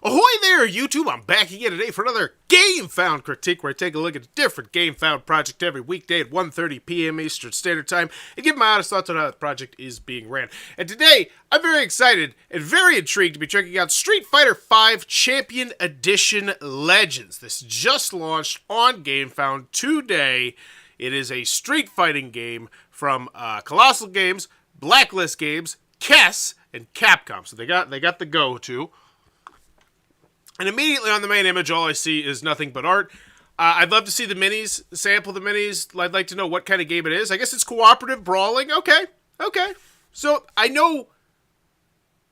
Ahoy there, YouTube! I'm back again today for another Gamefound critique, where I take a look at a different Gamefound project every weekday at 1:30 p.m. Eastern Standard Time and give my honest thoughts on how the project is being ran. And today, I'm very excited and very intrigued to be checking out Street Fighter V Champion Edition Legends. This just launched on Gamefound today. It is a street fighting game from Colossal Games, Blacklist Games, Kess, and Capcom. So they got the go-to. And immediately on the main image, all I see is nothing but art. I'd love to see the minis, sample the minis. I'd like to know what kind of game it is. I guess it's cooperative brawling. Okay. So I'd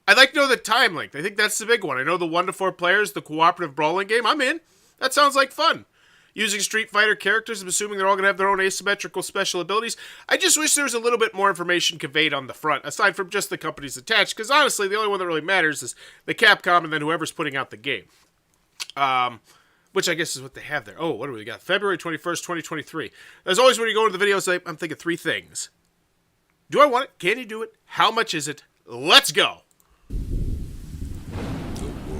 like to know the time length. I think that's the big one. I know the 1 to 4 players, the cooperative brawling game. I'm in. That sounds like fun. Using Street Fighter characters, I'm assuming they're all going to have their own asymmetrical special abilities. I just wish there was a little bit more information conveyed on the front, aside from just the companies attached, because honestly, the only one that really matters is the Capcom and then whoever's putting out the game. Which I guess is what they have there. Oh, what do we got? February 21st, 2023. As always, when you go into the videos, I'm thinking 3 things. Do I want it? Can you do it? How much is it? Let's go!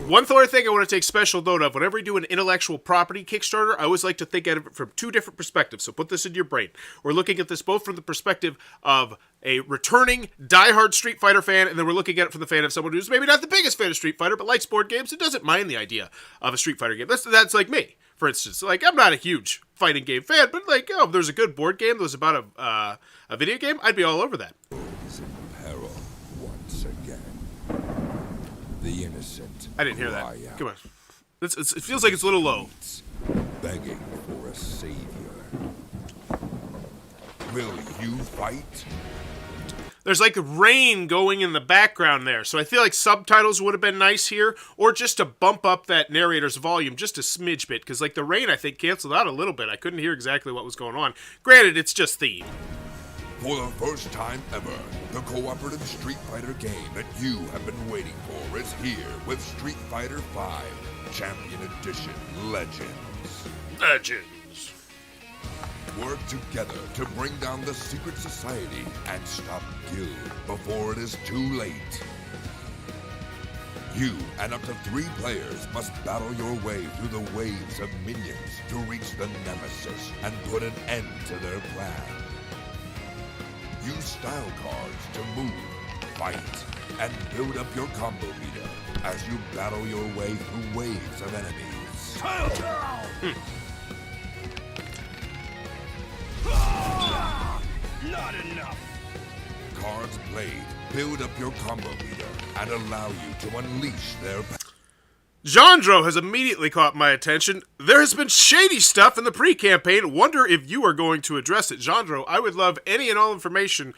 One other thing I want to take special note of, whenever you do an intellectual property Kickstarter, I always like to think at it from 2 different perspectives, so put this in your brain. We're looking at this both from the perspective of a returning, diehard Street Fighter fan, and then we're looking at it from the fan of someone who's maybe not the biggest fan of Street Fighter, but likes board games and doesn't mind the idea of a Street Fighter game. That's like me, for instance. Like, I'm not a huge fighting game fan, but like, oh, if there's a good board game that was about a video game, I'd be all over that. Is in peril once again. The innocent. I didn't hear that. Come on. It feels like it's a little low. Begging for a savior. Will you fight? There's like rain going in the background there, so I feel like subtitles would have been nice here, or just to bump up that narrator's volume just a smidge bit, because like the rain I think canceled out a little bit. I couldn't hear exactly what was going on. Granted, it's just theme. For the first time ever, the cooperative Street Fighter game that you have been waiting for is here with Street Fighter V Champion Edition Legends. Work together to bring down the secret society and stop Guild before it is too late. You and up to 3 players must battle your way through the waves of minions to reach the nemesis and put an end to their plan. Use style cards to move, fight, and build up your combo meter as you battle your way through waves of enemies. Not enough! Cards played build up your combo meter and allow you to unleash their power. Jandro has immediately caught my attention. There has been shady stuff in the pre-campaign. Wonder if you are going to address it. Jandro, I would love any and all information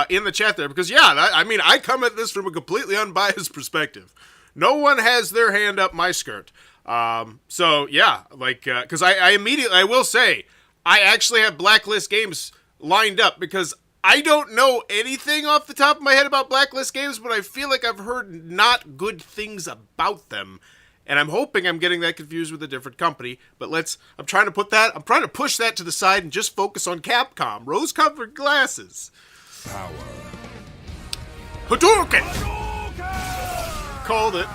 in the chat there, because yeah, I come at this from a completely unbiased perspective. No one has their hand up my skirt. So yeah, like, because I will say, I actually have Blacklist Games lined up, because I don't know anything off the top of my head about Blacklist Games, but I feel like I've heard not good things about them. And I'm hoping I'm getting that confused with a different company. But I'm trying to push that to the side and just focus on Capcom. Rose-colored glasses. Power. Hadouken! Called it.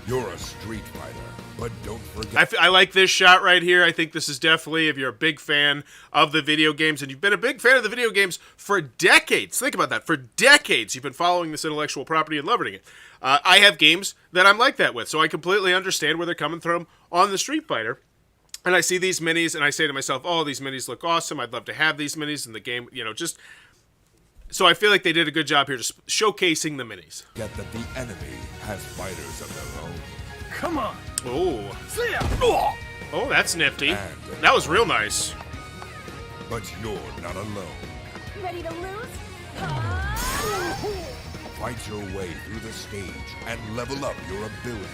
You're a Street Fighter, but don't forget. I like this shot right here. I think this is definitely, if you're a big fan of the video games, and you've been a big fan of the video games for decades. Think about that. For decades, you've been following this intellectual property and loving it. I have games that I'm like that with, so I completely understand where they're coming from on the Street Fighter. And I see these minis, and I say to myself, oh, these minis look awesome. I'd love to have these minis in the game, just... So I feel like they did a good job here just showcasing the minis. Get that the enemy has fighters of their own. Come on! Oh. See ya! Oh, that's nifty. That was real nice. But you're not alone. Ready to lose? Fight your way through the stage and level up your abilities.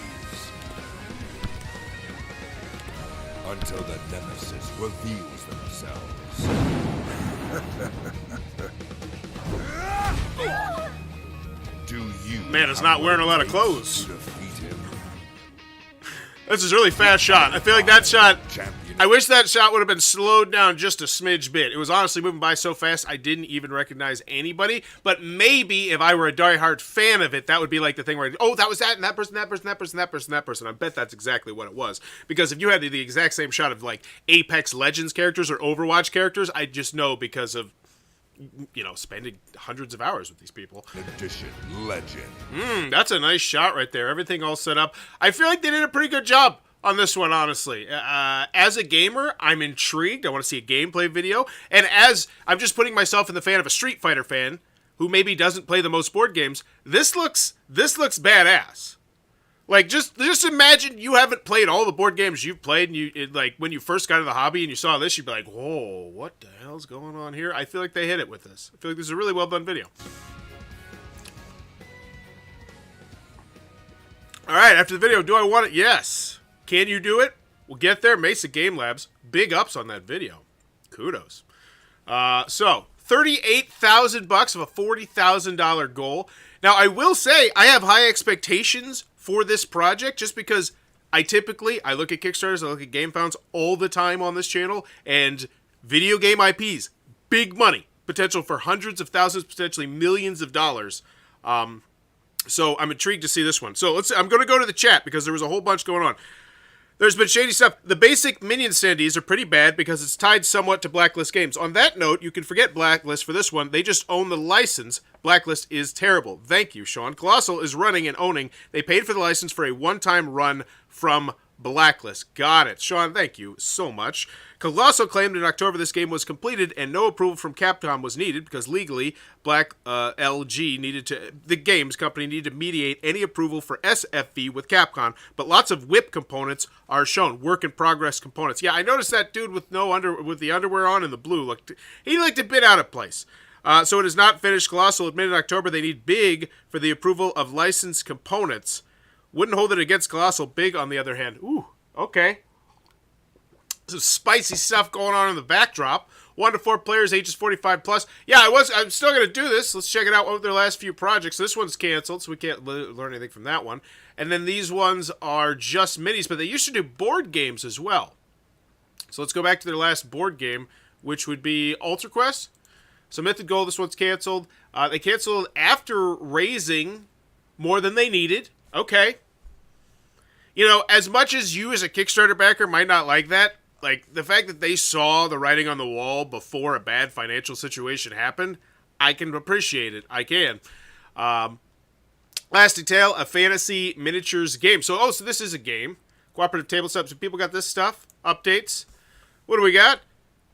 Until the nemesis reveals themselves. Do you... Man is not wearing a lot of clothes. To defeat him? That's a really fast shot. I feel like that shot... Champion. I wish that shot would have been slowed down just a smidge bit. It was honestly moving by so fast I didn't even recognize anybody. But maybe if I were a diehard fan of it, that would be like the thing where, oh, that was that, and that person, that person, that person, that person, that person. I bet that's exactly what it was. Because if you had the exact same shot of like Apex Legends characters or Overwatch characters, I'd just know because of, you know, spending hundreds of hours with these people. Edition Legend. That's a nice shot right there. Everything all set up. I feel like they did a pretty good job on this one, honestly. As a gamer, I'm intrigued. I want to see a gameplay video. And as I'm just putting myself in the fan of a Street Fighter fan who maybe doesn't play the most board games, this looks badass. Like, just imagine you haven't played all the board games you've played, and like when you first got into the hobby and you saw this, you'd be like, whoa, what the hell's going on here? I feel like they hit it with this. I feel like this is a really well done video. All right, after the video, do I want it? Yes. Can you do it? We'll get there. Mesa Game Labs. Big ups on that video. Kudos. So, $38,000 of a $40,000 goal. Now, I will say I have high expectations for this project just because I look at Kickstarters, I look at Gamefounds all the time on this channel, and video game IPs, big money, potential for hundreds of thousands, potentially millions of dollars. So I'm intrigued to see this one. So I'm going to go to the chat because there was a whole bunch going on. There's been shady stuff. The basic minion standees are pretty bad because it's tied somewhat to Blacklist games. On that note, you can forget Blacklist for this one. They just own the license. Blacklist is terrible. Thank you, Sean. Colossal is running and owning. They paid for the license for a one-time run from Blacklist. Got it. Sean, thank you so much. Colossal claimed in October this game was completed and no approval from Capcom was needed because legally the games company needed to mediate any approval for SFV with Capcom, but lots of whip components are shown, work in progress components. Yeah, I noticed that dude with with the underwear on and the blue looked a bit out of place. So it is not finished. Colossal admitted in October they need Big for the approval of licensed components. Wouldn't hold it against Colossal. Big, on the other hand. Ooh, okay. Some spicy stuff going on in the backdrop. 1 to 4 players, ages 45 plus. Yeah, I'm still going to do this. Let's check it out with their last few projects. This one's canceled, so we can't learn anything from that one. And then these ones are just minis, but they used to do board games as well. So let's go back to their last board game, which would be Ultra Quest. So Myth and Gold, this one's canceled. They canceled after raising more than they needed. Okay. You know, as much as you as a Kickstarter backer might not like that, like, the fact that they saw the writing on the wall before a bad financial situation happened, I can appreciate it. I can. Lasting Tale, a fantasy miniatures game. So this is a game. Cooperative tabletop. So people got this stuff. Updates. What do we got?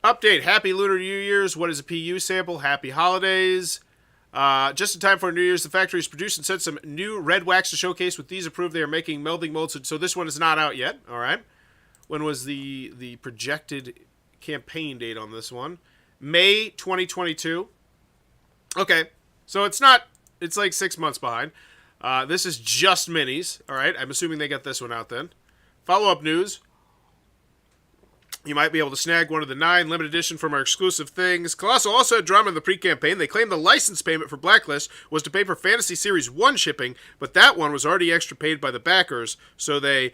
Update. Happy Lunar New Year's. What is a PU sample? Happy Holidays. Just in time for New Year's, the factory has produced and sent some new red wax to showcase. With these approved, they are making melding molds. So this one is not out yet. All right. When was the projected campaign date on this one? May 2022. Okay, so it's like 6 months behind. This is just minis, all right? I'm assuming they got this one out then. Follow-up news. You might be able to snag one of the 9 limited edition from our exclusive things. Colossal also had drama in the pre-campaign. They claimed the license payment for Blacklist was to pay for Fantasy Series 1 shipping, but that one was already extra paid by the backers, so they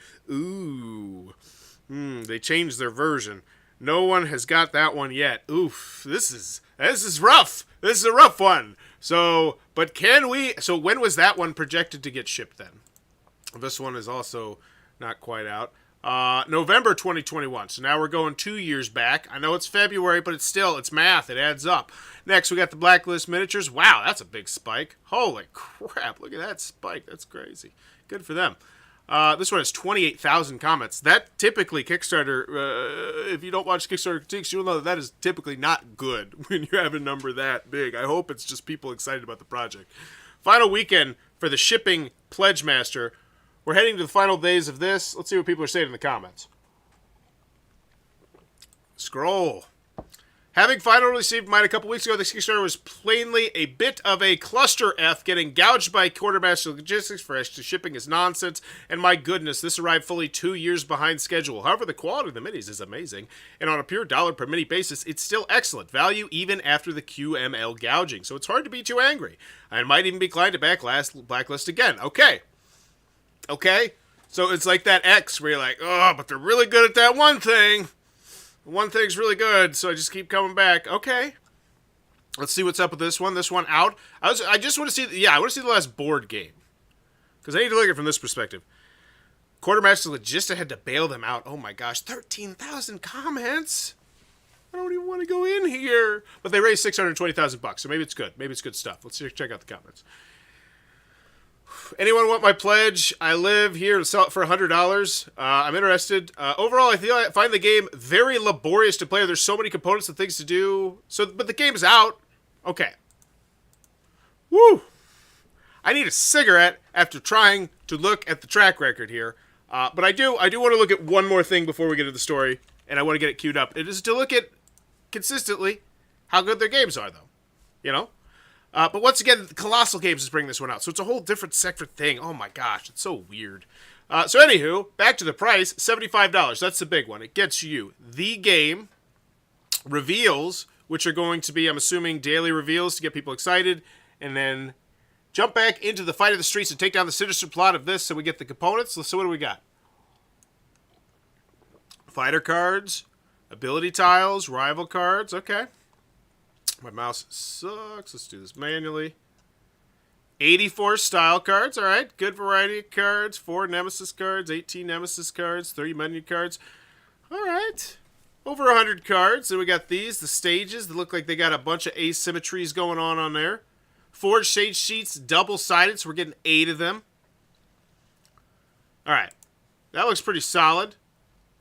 changed their version. No one has got that one yet. Oof, this is rough. This is a rough one. So when was that one projected to get shipped then? This one is also not quite out. November 2021. So now we're going 2 years back. I know it's February, but it's math. It adds up. Next, we got the Blacklist miniatures. Wow, that's a big spike. Holy crap, look at that spike. That's crazy. Good for them. This one has 28,000 comments. That typically Kickstarter, if you don't watch Kickstarter critiques, you'll know that is typically not good when you have a number that big. I hope it's just people excited about the project. Final weekend for the shipping Pledge Master. We're heading to the final days of this. Let's see what people are saying in the comments. Scroll. Having finally received mine a couple weeks ago, this Kickstarter was plainly a bit of a cluster F. Getting gouged by Quartermaster Logistics for extra shipping is nonsense, and my goodness, this arrived fully 2 years behind schedule. However, the quality of the minis is amazing, and on a pure dollar per mini basis, it's still excellent value even after the QML gouging, so it's hard to be too angry. I might even be inclined to back Blacklist again. Okay. So it's like that X where you're like, oh, but they're really good at that one thing. One thing's really good, so I just keep coming back. Okay. Let's see what's up with this one. This one out. I just want to see, I want to see the last board game. Because I need to look at it from this perspective. Quartermaster Logista had to bail them out. Oh my gosh, 13,000 comments. I don't even want to go in here. But they raised $620,000, so maybe it's good. Maybe it's good stuff. Let's check out the comments. Anyone want my pledge? I live here to sell it for $100. I'm interested. Overall, I find the game very laborious to play. There's so many components and things to do. But the game is out. Okay. Woo! I need a cigarette after trying to look at the track record here. But I do want to look at one more thing before we get to the story, and I want to get it queued up. It is to look at consistently how good their games are, though. You know? But once again, Colossal Games is bringing this one out, so it's a whole different separate thing. Oh my gosh, it's so weird. So anywho, back to the price, $75. That's the big one. It gets you the game, reveals, which are going to be, I'm assuming, daily reveals to get people excited, and then jump back into the fight of the streets and take down the sinister plot of this so we get the components. So what do we got? Fighter cards, ability tiles, rival cards. Okay. My mouse sucks. Let's do this manually. 84 style cards. All right. Good variety of cards. 4 nemesis cards, 18 nemesis cards, 30 menu cards. All right. Over 100 cards. Then we got these, the stages that look like they got a bunch of asymmetries going on there. 4 shade sheets, double-sided, so we're getting 8 of them. All right. That looks pretty solid.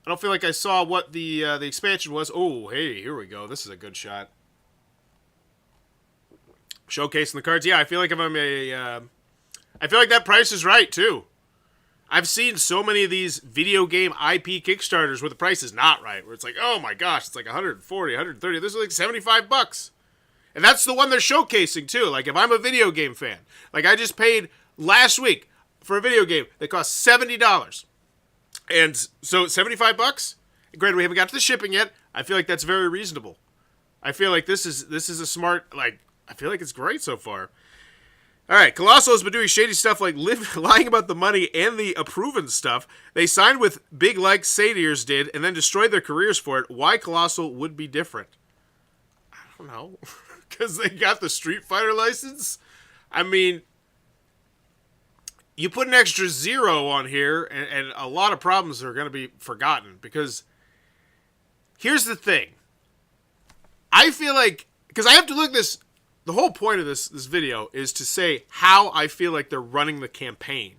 I don't feel like I saw what the expansion was. Oh, hey, here we go. This is a good shot. Showcasing the cards. Yeah, I feel like if I'm I feel like that price is right, too. I've seen so many of these video game IP Kickstarters where the price is not right. Where it's like, oh my gosh, it's like 140, 130. This is like $75. And that's the one they're showcasing, too. Like, if I'm a video game fan. Like, I just paid last week for a video game that cost $70. And so, $75? Granted, we haven't got to the shipping yet. I feel like that's very reasonable. I feel like this is a smart, like, I feel like it's great so far. All right, Colossal has been doing shady stuff like lying about the money and the approven stuff. They signed with big like Sadiers did and then destroyed their careers for it. Why Colossal would be different? I don't know. Because they got the Street Fighter license? I mean, you put an extra 0 on here and a lot of problems are going to be forgotten. Because here's the thing. I feel like, because I have to look at this. The whole point of this video is to say how I feel like they're running the campaign.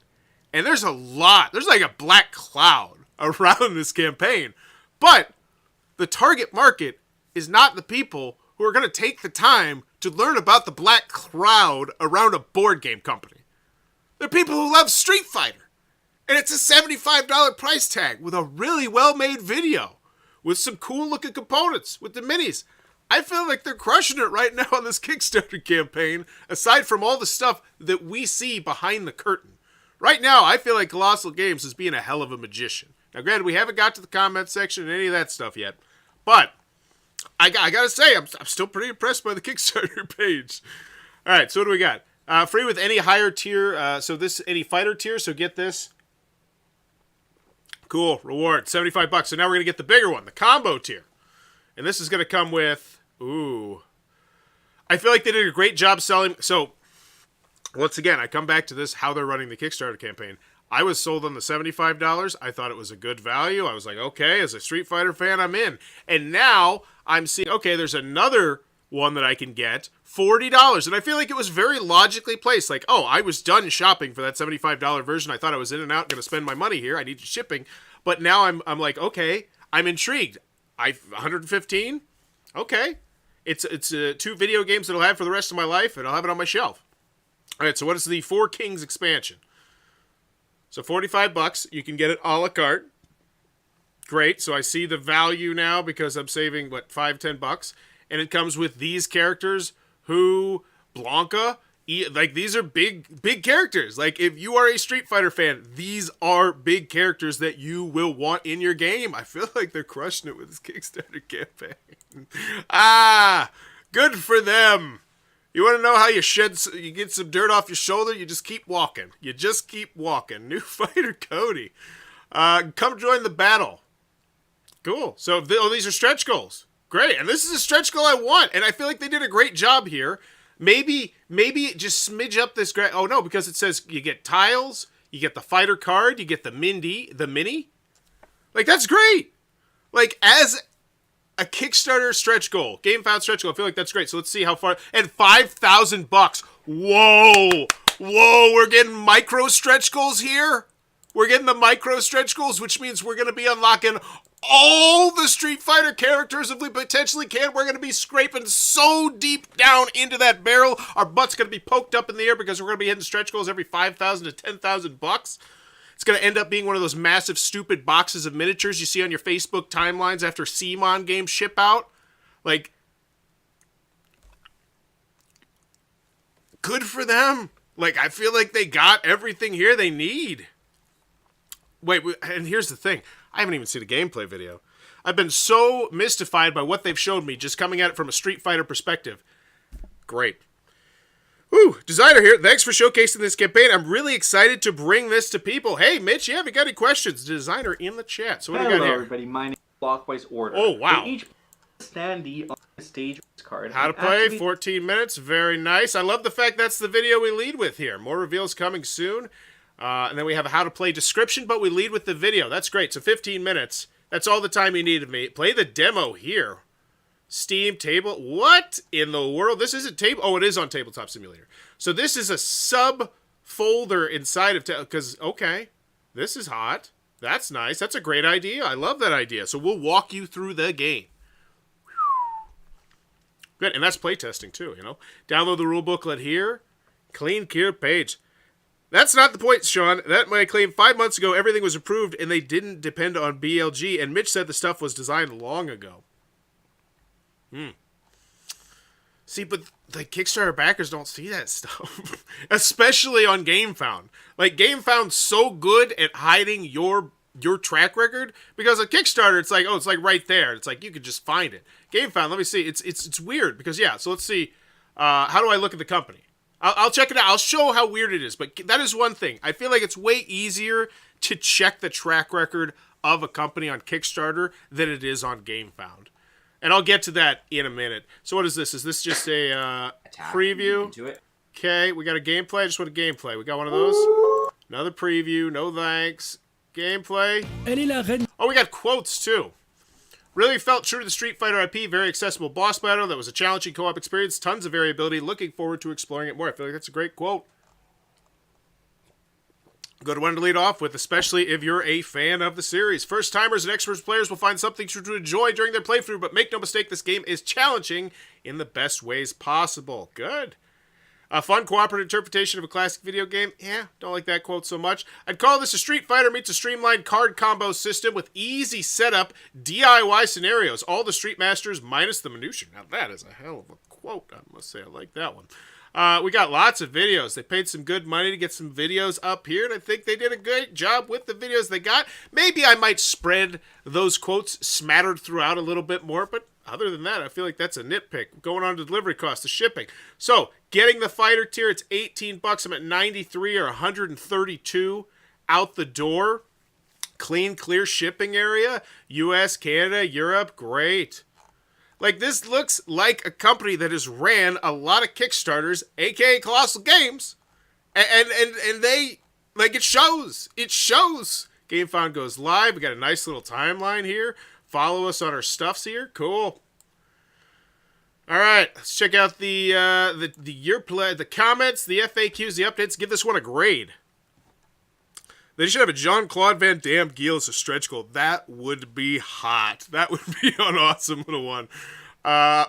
And there's a lot. There's like a black cloud around this campaign. But the target market is not the people who are going to take the time to learn about the black cloud around a board game company. They're people who love Street Fighter. And it's a $75 price tag with a really well-made video. With some cool-looking components. With the minis. I feel like they're crushing it right now on this Kickstarter campaign, aside from all the stuff that we see behind the curtain. Right now, I feel like Colossal Games is being a hell of a magician. Now, granted, we haven't got to the comment section and any of that stuff yet, but I gotta say, I'm still pretty impressed by the Kickstarter page. All right, so what do we got? Free with any higher tier, any fighter tier, so get this. Cool, reward, $75. So now we're gonna get the bigger one, the combo tier. And this is going to come with, I feel like they did a great job selling. So, once again, I come back to this, how they're running the Kickstarter campaign. I was sold on the $75. I thought it was a good value. I was like, okay, as a Street Fighter fan, I'm in. And now I'm seeing, okay, there's another one that I can get, $40. And I feel like it was very logically placed. Like, oh, I was done shopping for that $75 version. I thought I was in and out, going to spend my money here. I need shipping. But now I'm like, okay, I'm intrigued. 115? Okay. It's 2 video games that I'll have for the rest of my life, and I'll have it on my shelf. All right, so what is the Four Kings expansion? So $45, you can get it a la carte. Great, so I see the value now because I'm saving, $5-10? And it comes with these characters who, Blanca, like, these are big characters. Like, if you are a Street Fighter fan, these are big characters that you will want in your game. I feel like they're crushing it with this Kickstarter campaign. Good for them. You want to know how you get some dirt off your shoulder? You just keep walking. You just keep walking. New fighter Cody. Come join the battle. Cool. So these are stretch goals. Great. And this is a stretch goal I want. And I feel like they did a great job here. Maybe just smidge up this. Oh no, because it says you get tiles, you get the fighter card, you get the mini. Like, that's great. Like, as a Kickstarter stretch goal, Gamefound stretch goal, I feel like that's great. So let's see how far. And $5,000. Whoa, we're getting micro stretch goals here. We're getting the micro stretch goals, which means we're going to be unlocking all the Street Fighter characters if we potentially can. We're going to be scraping so deep down into that barrel. Our butt's going to be poked up in the air because we're going to be hitting stretch goals every $5,000 to $10,000. It's going to end up being one of those massive, stupid boxes of miniatures you see on your Facebook timelines after CMON games ship out. Like, good for them. Like, I feel like they got everything here they need. Wait, and here's the thing. I haven't even seen a gameplay video. I've been so mystified by what they've showed me just coming at it from a Street Fighter perspective. Great. Woo, designer here. Thanks for showcasing this campaign. I'm really excited to bring this to people. Hey, Mitch, have you got any questions? Designer in the chat. So what do you got here? Hello, everybody. My name is Clockwise Order. Oh, wow. They each standee on the stage card. How to play, 14 minutes. Very nice. I love the fact that's the video we lead with here. More reveals coming soon. And then we have a how to play description, but we lead with the video. That's great. So 15 minutes. That's all the time you need of me. Play the demo here. Steam table. What in the world? This isn't table. Oh, it is on Tabletop Simulator. So this is a sub folder inside of because okay, this is hot. That's nice. That's a great idea. I love that idea. So we'll walk you through the game. Good, and that's playtesting too. You know, download the rule booklet here. Clean, clear page. That's not the point, Sean. That might claim 5 months ago everything was approved and they didn't depend on BLG. And Mitch said the stuff was designed long ago. See, but the Kickstarter backers don't see that stuff. Especially on Gamefound. Like, Gamefound's so good at hiding your track record. Because on Kickstarter, it's like, oh, it's like right there. It's like, you could just find it. Gamefound, let me see. It's weird. Because, yeah, so let's see. How do I look at the company? I'll check it out. I'll show how weird it is. But that is one thing. I feel like it's way easier to check the track record of a company on Kickstarter than it is on Gamefound. And I'll get to that in a minute. So what is this? Is this just a preview? Okay, we got a gameplay. I just want a gameplay. We got one of those. Another preview. No thanks. Gameplay. Oh, we got quotes too. Really felt true to the Street Fighter IP. Very accessible boss battle. That was a challenging co-op experience. Tons of variability. Looking forward to exploring it more. I feel like that's a great quote. Good one to lead off with, especially if you're a fan of the series. First-timers and expert players will find something to enjoy during their playthrough, but make no mistake, this game is challenging in the best ways possible. Good. A fun cooperative interpretation of a classic video game. Yeah, don't like that quote so much. I'd call this a Street Fighter meets a streamlined card combo system with easy setup DIY scenarios. All the Street Masters minus the minutia. Now that is a hell of a quote, I must say. I like that one. We got lots of videos. They paid some good money to get some videos up here, and I think they did a great job with the videos they got. Maybe I might spread those quotes smattered throughout a little bit more, but other than that, I feel like that's a nitpick. Going on to delivery costs, the shipping. So, getting the fighter tier, it's $18. I'm at 93 or 132 out the door. Clean, clear shipping area. US, Canada, Europe, great. Like, this looks like a company that has ran a lot of Kickstarters, aka Colossal Games, and they, like, it shows. It shows. Gamefound goes live. We got a nice little timeline here. Follow us on our stuffs here. Cool. All right, let's check out the comments, the FAQs, the updates. Give this one a grade. They should have a Jean-Claude Van Damme Giel as a stretch goal. That would be hot. That would be an awesome little one.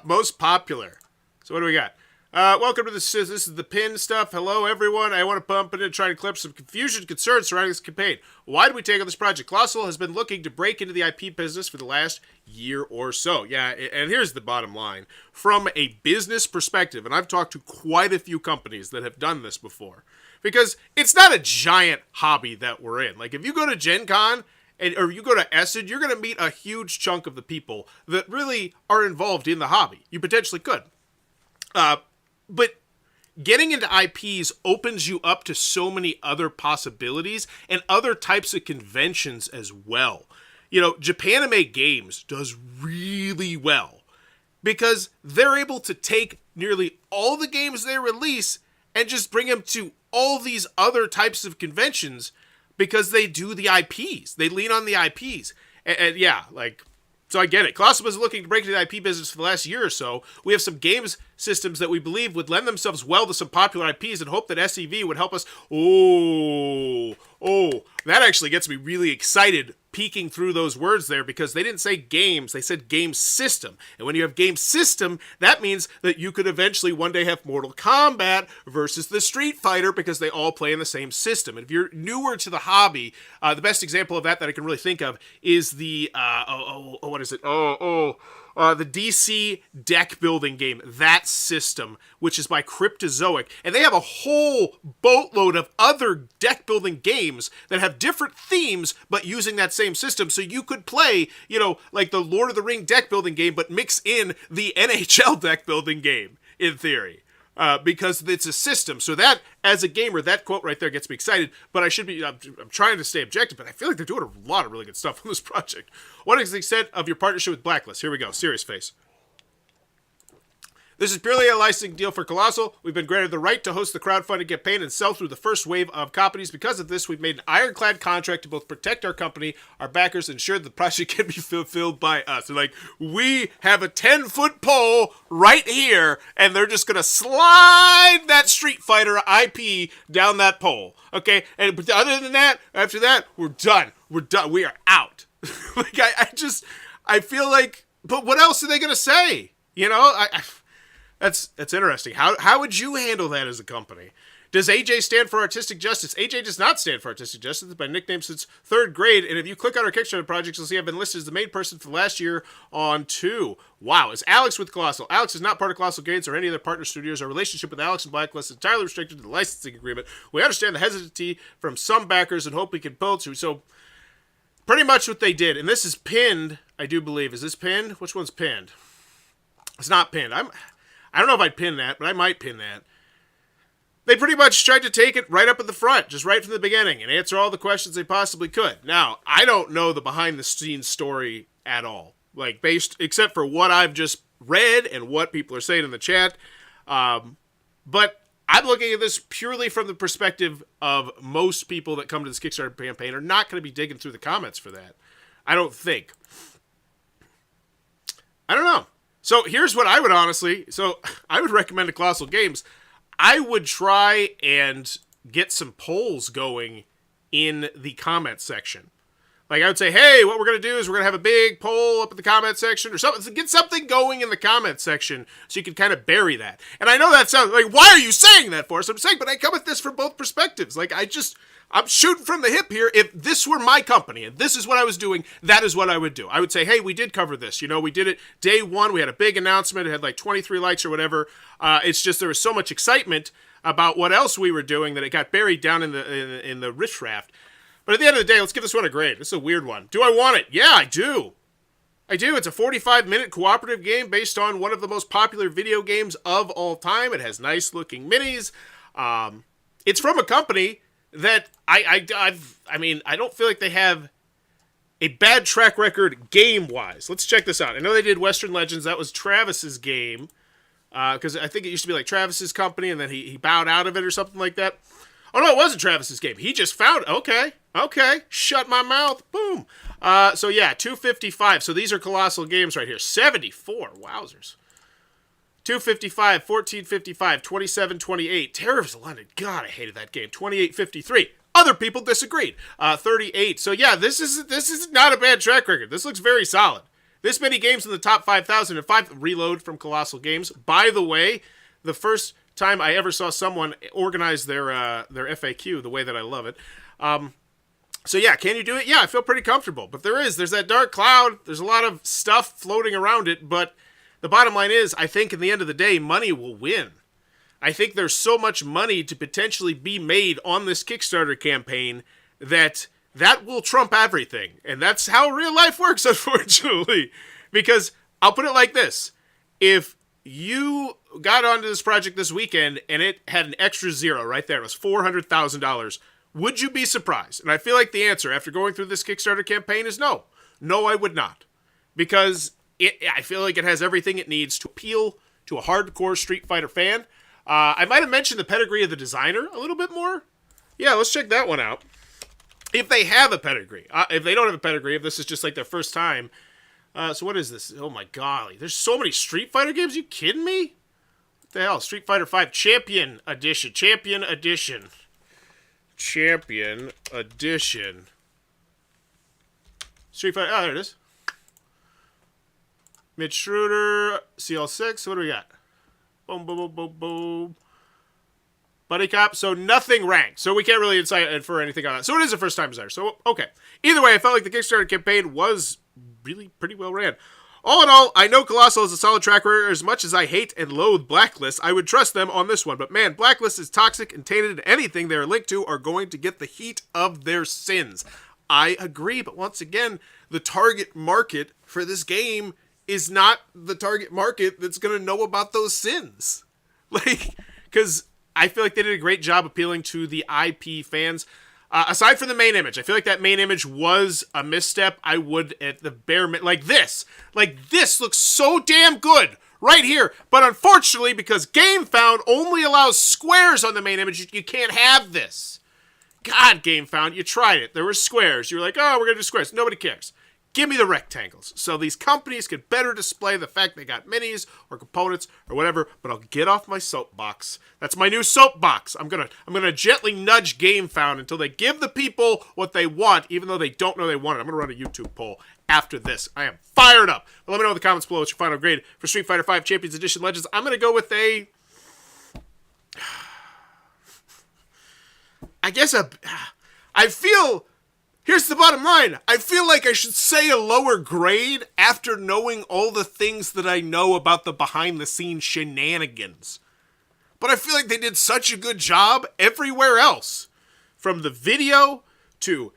Most popular. So what do we got? Welcome to this is the pin stuff. Hello, everyone. I want to pump in and try to clear up some confusion and concerns surrounding this campaign. Why did we take on this project? Colossal has been looking to break into the IP business for the last year or so. Yeah, and here's the bottom line. From a business perspective, and I've talked to quite a few companies that have done this before, because it's not a giant hobby that we're in. Like, if you go to Gen Con, or you go to Essen, you're going to meet a huge chunk of the people that really are involved in the hobby. You potentially could. but getting into IPs opens you up to so many other possibilities and other types of conventions as well. You know, Japanime Games does really well because they're able to take nearly all the games they release and just bring them to all these other types of conventions because they do the IPs. They lean on the IPs. And yeah, like, so I get it. Colossal was looking to break into the IP business for the last year or so. We have some games systems that we believe would lend themselves well to some popular IPs and hope that SEV would help us. Oh, that actually gets me really excited peeking through those words there because they didn't say games, they said game system. And when you have game system, that means that you could eventually one day have Mortal Kombat versus the Street Fighter because they all play in the same system. And if you're newer to the hobby, the best example of that I can really think of is the, what is it? The DC deck building game, that system, which is by Cryptozoic. And they have a whole boatload of other deck building games that have different themes, but using that same system. So you could play, you know, like the Lord of the Ring deck building game, but mix in the NHL deck building game, in theory. Because it's a system. So that, as a gamer, that quote right there gets me excited, but I'm trying to stay objective, but I feel like they're doing a lot of really good stuff on this project. What is the extent of your partnership with Blacklist? Here we go. Serious face. This is purely a licensing deal for Colossal. We've been granted the right to host the crowdfunding campaign and sell through the first wave of copies. Because of this, we've made an ironclad contract to both protect our company, our backers, and ensure the project can be fulfilled by us. And like, we have a 10-foot pole right here, and they're just going to slide that Street Fighter IP down that pole. Okay? And but other than that, after that, we're done. We're done. We are out. Like, I feel like, but what else are they going to say? You know, That's interesting. How would you handle that as a company? Does AJ stand for Artistic Justice? AJ does not stand for Artistic Justice. It's my nickname since 3rd grade. And if you click on our Kickstarter projects, you'll see I've been listed as the main person for the last year on 2. Wow. Is Alex with Colossal? Alex is not part of Colossal Games or any other partner studios. Our relationship with Alex and Blacklist is entirely restricted to the licensing agreement. We understand the hesitancy from some backers and hope we can build to. So pretty much what they did, and this is pinned, I do believe. Is this pinned? Which one's pinned? It's not pinned. I don't know if I'd pin that, but I might pin that. They pretty much tried to take it right up at the front, just right from the beginning, and answer all the questions they possibly could. Now, I don't know the behind-the-scenes story at all, like except for what I've just read and what people are saying in the chat. But I'm looking at this purely from the perspective of most people that come to this Kickstarter campaign are not going to be digging through the comments for that. I don't think. I don't know. So here's what I would I would recommend to Colossal Games. I would try and get some polls going in the comment section. Like, I would say, hey, what we're going to do is we're going to have a big poll up in the comment section or something. So get something going in the comment section so you can kind of bury that. And I know that sounds like, why are you saying that for? So I'm saying, but I come at this from both perspectives. Like, I'm shooting from the hip here. If this were my company and this is what I was doing, that is what I would do. I would say, hey, we did cover this. You know, we did it day 1. We had a big announcement. It had like 23 likes or whatever. It's just there was so much excitement about what else we were doing that it got buried down in the riffraff. But at the end of the day, let's give this one a grade. This is a weird one. Do I want it? Yeah, I do. It's a 45-minute cooperative game based on one of the most popular video games of all time. It has nice-looking minis. It's from a company that I don't feel like they have a bad track record game-wise. Let's check this out. I know they did Western Legends. That was Travis's game. Because I think it used to be like Travis's company, and then he bowed out of it or something like that. Oh, no, it wasn't Travis's game. He just found it. Okay. Shut my mouth. Boom. So, yeah, 255. So these are Colossal Games right here. 74. Wowzers. 255, 1455, 2728. Terror of London. God, I hated that game. 2853. Other people disagreed. 38. So, yeah, this is not a bad track record. This looks very solid. This many games in the top 5,005. Reload from Colossal Games. By the way, the first time I ever saw someone organize their FAQ the way that I love it. So yeah, can you do it? Yeah, I feel pretty comfortable. But there's that dark cloud. There's a lot of stuff floating around it. But the bottom line is, I think in the end of the day, money will win. I think there's so much money to potentially be made on this Kickstarter campaign that will trump everything. And that's how real life works, unfortunately. Because I'll put it like this. If you got onto this project this weekend and it had an extra zero right there. It was $400,000. Would you be surprised? And I feel like the answer after going through this Kickstarter campaign is no. No, I would not. Because I feel like it has everything it needs to appeal to a hardcore Street Fighter fan. I might have mentioned the pedigree of the designer a little bit more. Yeah, let's check that one out. If they have a pedigree. If they don't have a pedigree, if this is just like their first time. So what is this? Oh my golly. There's so many Street Fighter games. Are you kidding me? What the hell? Street Fighter 5 Champion Edition. Champion Edition. Champion Edition. Street Fighter. Oh, there it is. Mitch Schroeder. CL6. What do we got? Boom, boom, boom, boom, boom. Buddy Cop. So nothing ranked. So we can't really infer anything on that. So it is a first time designer. So, okay. Either way, I felt like the Kickstarter campaign was really pretty well ran. All in all, I know Colossal is a solid track record. As much as I hate and loathe Blacklist, I would trust them on this one. But man, Blacklist is toxic and tainted, and anything they're linked to are going to get the heat of their sins. I agree, but once again, the target market for this game is not the target market that's going to know about those sins. Like, because I feel like they did a great job appealing to the IP fans. Aside from the main image, I feel like that main image was a misstep. I would, at the bare minimum, like this looks so damn good right here. But unfortunately, because Gamefound only allows squares on the main image, you can't have this. God, Gamefound, you tried it. There were squares. You were like, oh, we're going to do squares. Nobody cares. Give me the rectangles. So these companies could better display the fact they got minis or components or whatever, but I'll get off my soapbox. That's my new soapbox. I'm gonna gently nudge Gamefound until they give the people what they want, even though they don't know they want it. I'm gonna run a YouTube poll after this. I am fired up. But let me know in the comments below what's your final grade for Street Fighter V Champions Edition Legends. I'm gonna go with a... I feel... Here's the bottom line. I feel like I should say a lower grade after knowing all the things that I know about the behind-the-scenes shenanigans. But I feel like they did such a good job everywhere else. From the video to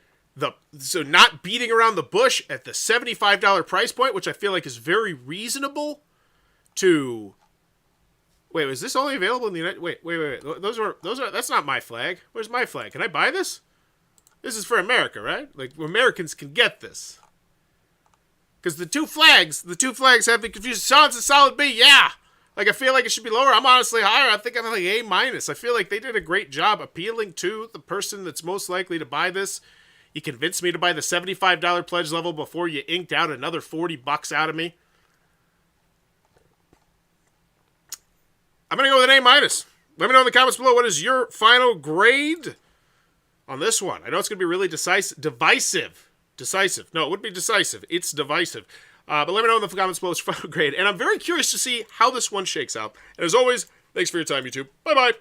so not beating around the bush at the $75 price point, which I feel like is very reasonable, to... Wait, was this only available in the United... Wait. Those are... That's not my flag. Where's my flag? Can I buy this? This is for America, right? Like, Americans can get this. Because the two flags have been confused. Sean's a solid B, yeah! Like, I feel like it should be lower. I'm honestly higher. I think I'm like A-. I feel like they did a great job appealing to the person that's most likely to buy this. You convinced me to buy the $75 pledge level before you inked out another $40 out of me. I'm going to go with an A-. Let me know in the comments below, what is your final grade on this one? I know it's going to be really divisive. No, it wouldn't be decisive. It's divisive. But let me know in the comments below what's your final grade. And I'm very curious to see how this one shakes out. And as always, thanks for your time, YouTube. Bye-bye.